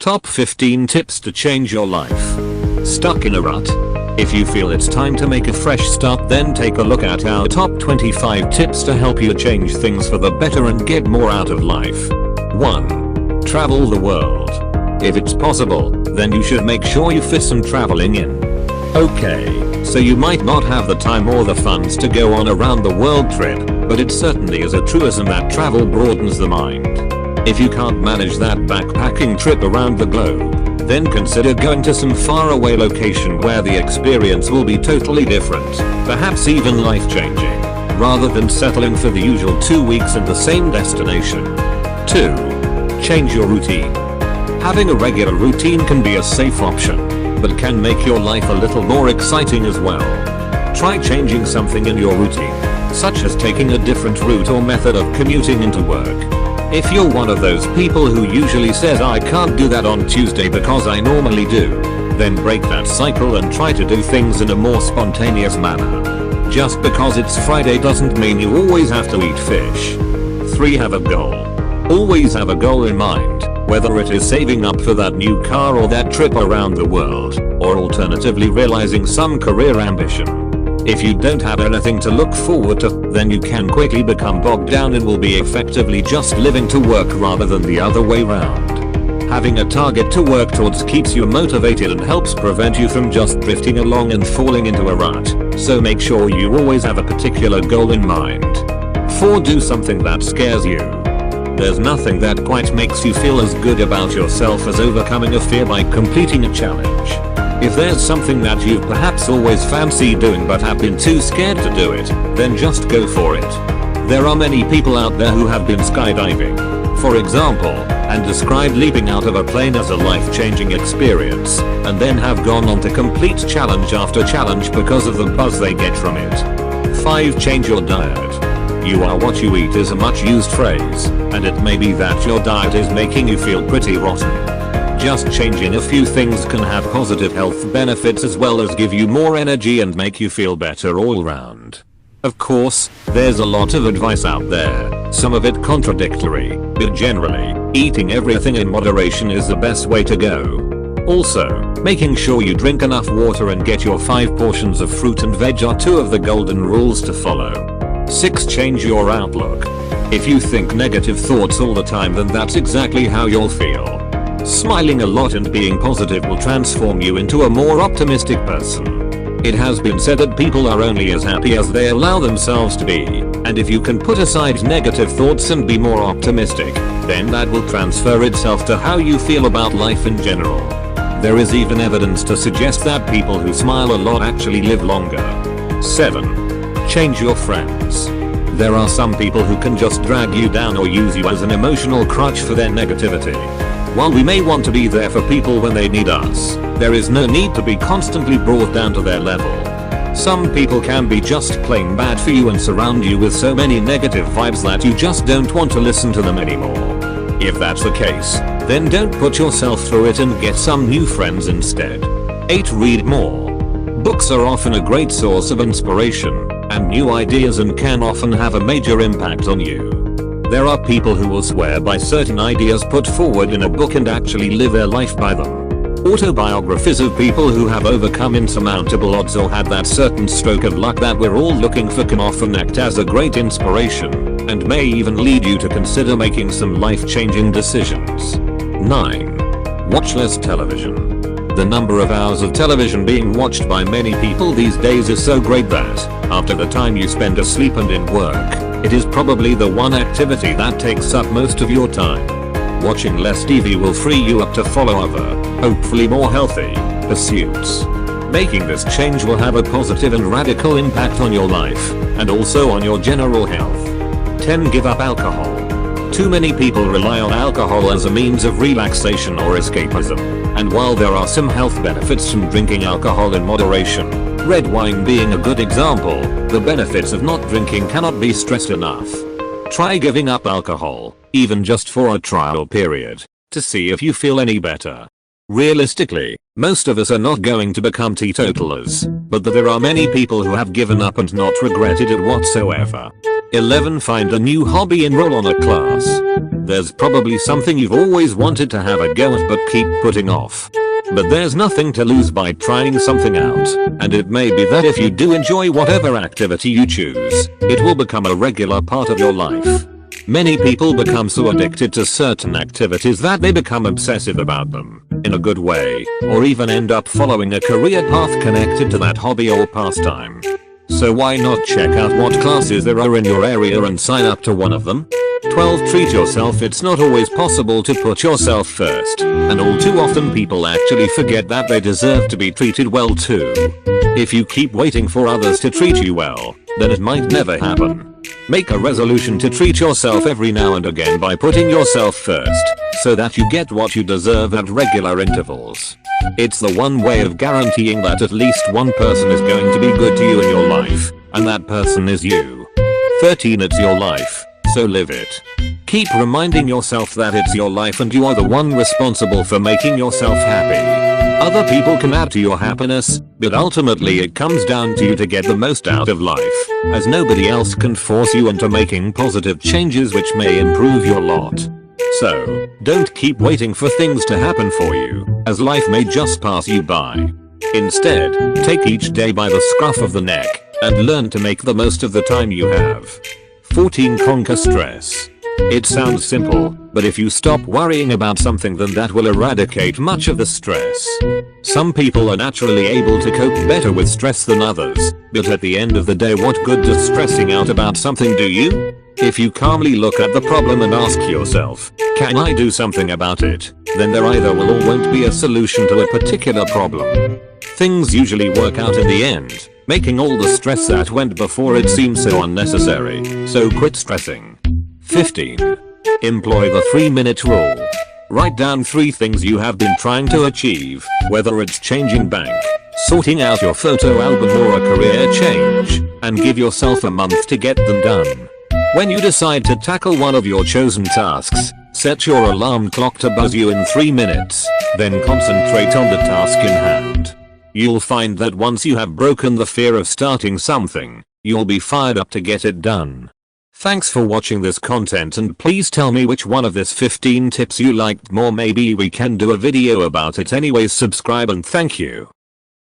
Top 15 tips to change your life. Stuck in a rut? If you feel it's time to make a fresh start, then take a look at our top 25 tips to help you change things for the better and get more out of life. 1. Travel the world. If it's possible, then you should make sure you fit some traveling in. Okay, so you might not have the time or the funds to go on a round the world trip, but it certainly is a truism that travel broadens the mind. If you can't manage that backpacking trip around the globe, then consider going to some faraway location where the experience will be totally different, perhaps even life-changing, rather than settling for the usual 2 weeks in the same destination. 2. Change your routine. Having a regular routine can be a safe option, but can make your life a little more exciting as well. Try changing something in your routine, such as taking a different route or method of commuting into work. If you're one of those people who usually says I can't do that on Tuesday because I normally do, then break that cycle and try to do things in a more spontaneous manner. Just because it's Friday doesn't mean you always have to eat fish. 3. Have a goal. Always have a goal in mind, whether it is saving up for that new car or that trip around the world, or alternatively realizing some career ambition. If you don't have anything to look forward to, then you can quickly become bogged down and will be effectively just living to work rather than the other way round. Having a target to work towards keeps you motivated and helps prevent you from just drifting along and falling into a rut, so make sure you always have a particular goal in mind. 4. Do something that scares you. There's nothing that quite makes you feel as good about yourself as overcoming a fear by completing a challenge. If there's something that you've perhaps always fancied doing but have been too scared to do it, then just go for it. There are many people out there who have been skydiving, for example, and describe leaping out of a plane as a life-changing experience, and then have gone on to complete challenge after challenge because of the buzz they get from it. 5. Change your diet. You are what you eat is a much used phrase, and it may be that your diet is making you feel pretty rotten. Just changing a few things can have positive health benefits as well as give you more energy and make you feel better all round. Of course, there's a lot of advice out there, some of it contradictory, but generally, eating everything in moderation is the best way to go. Also, making sure you drink enough water and get your 5 portions of fruit and veg are 2 of the golden rules to follow. 6. Change your outlook. If you think negative thoughts all the time, then that's exactly how you'll feel. Smiling a lot and being positive will transform you into a more optimistic person. It has been said that people are only as happy as they allow themselves to be, and if you can put aside negative thoughts and be more optimistic, then that will transfer itself to how you feel about life in general. There is even evidence to suggest that people who smile a lot actually live longer. 7. Change your friends. There are some people who can just drag you down or use you as an emotional crutch for their negativity. While we may want to be there for people when they need us, there is no need to be constantly brought down to their level. Some people can be just plain bad for you and surround you with so many negative vibes that you just don't want to listen to them anymore. If that's the case, then don't put yourself through it and get some new friends instead. 8. Read more. Books are often a great source of inspiration and new ideas and can often have a major impact on you. There are people who will swear by certain ideas put forward in a book and actually live their life by them. Autobiographies of people who have overcome insurmountable odds or had that certain stroke of luck that we're all looking for can often act as a great inspiration, and may even lead you to consider making some life-changing decisions. 9. Watch less television. The number of hours of television being watched by many people these days is so great that, after the time you spend asleep and in work, it is probably the one activity that takes up most of your time. Watching less TV will free you up to follow other, hopefully more healthy, pursuits. Making this change will have a positive and radical impact on your life, and also on your general health. 10. Give up alcohol. Too many people rely on alcohol as a means of relaxation or escapism, and while there are some health benefits from drinking alcohol in moderation, red wine being a good example, the benefits of not drinking cannot be stressed enough. Try giving up alcohol, even just for a trial period, to see if you feel any better. Realistically, most of us are not going to become teetotalers, but there are many people who have given up and not regretted it whatsoever. 11. Find a new hobby, enroll on a class. There's probably something you've always wanted to have a go at but keep putting off. But there's nothing to lose by trying something out, and it may be that if you do enjoy whatever activity you choose, it will become a regular part of your life. Many people become so addicted to certain activities that they become obsessive about them, in a good way, or even end up following a career path connected to that hobby or pastime. So why not check out what classes there are in your area and sign up to one of them? 12. Treat yourself. It's not always possible to put yourself first, and all too often people actually forget that they deserve to be treated well too. If you keep waiting for others to treat you well, then it might never happen. Make a resolution to treat yourself every now and again by putting yourself first, so that you get what you deserve at regular intervals. It's the one way of guaranteeing that at least one person is going to be good to you in your life, and that person is you. 13. It's your life, so live it. Keep reminding yourself that it's your life and you are the one responsible for making yourself happy. Other people can add to your happiness, but ultimately it comes down to you to get the most out of life, as nobody else can force you into making positive changes which may improve your lot. So, don't keep waiting for things to happen for you, as life may just pass you by. Instead, take each day by the scruff of the neck, and learn to make the most of the time you have. 14. Conquer stress. It sounds simple, but if you stop worrying about something, then that will eradicate much of the stress. Some people are naturally able to cope better with stress than others, but at the end of the day, what good does stressing out about something do you? If you calmly look at the problem and ask yourself, can I do something about it? Then there either will or won't be a solution to a particular problem. Things usually work out in the end, making all the stress that went before it seem so unnecessary, so quit stressing. 15. Employ the 3-minute rule. Write down 3 things you have been trying to achieve, whether it's changing bank, sorting out your photo album, or a career change, and give yourself a month to get them done. When you decide to tackle one of your chosen tasks, set your alarm clock to buzz you in 3 minutes, then concentrate on the task in hand. You'll find that once you have broken the fear of starting something, you'll be fired up to get it done. Thanks for watching this content, and please tell me which one of this 15 tips you liked more. Maybe we can do a video about it. Anyways, subscribe and thank you.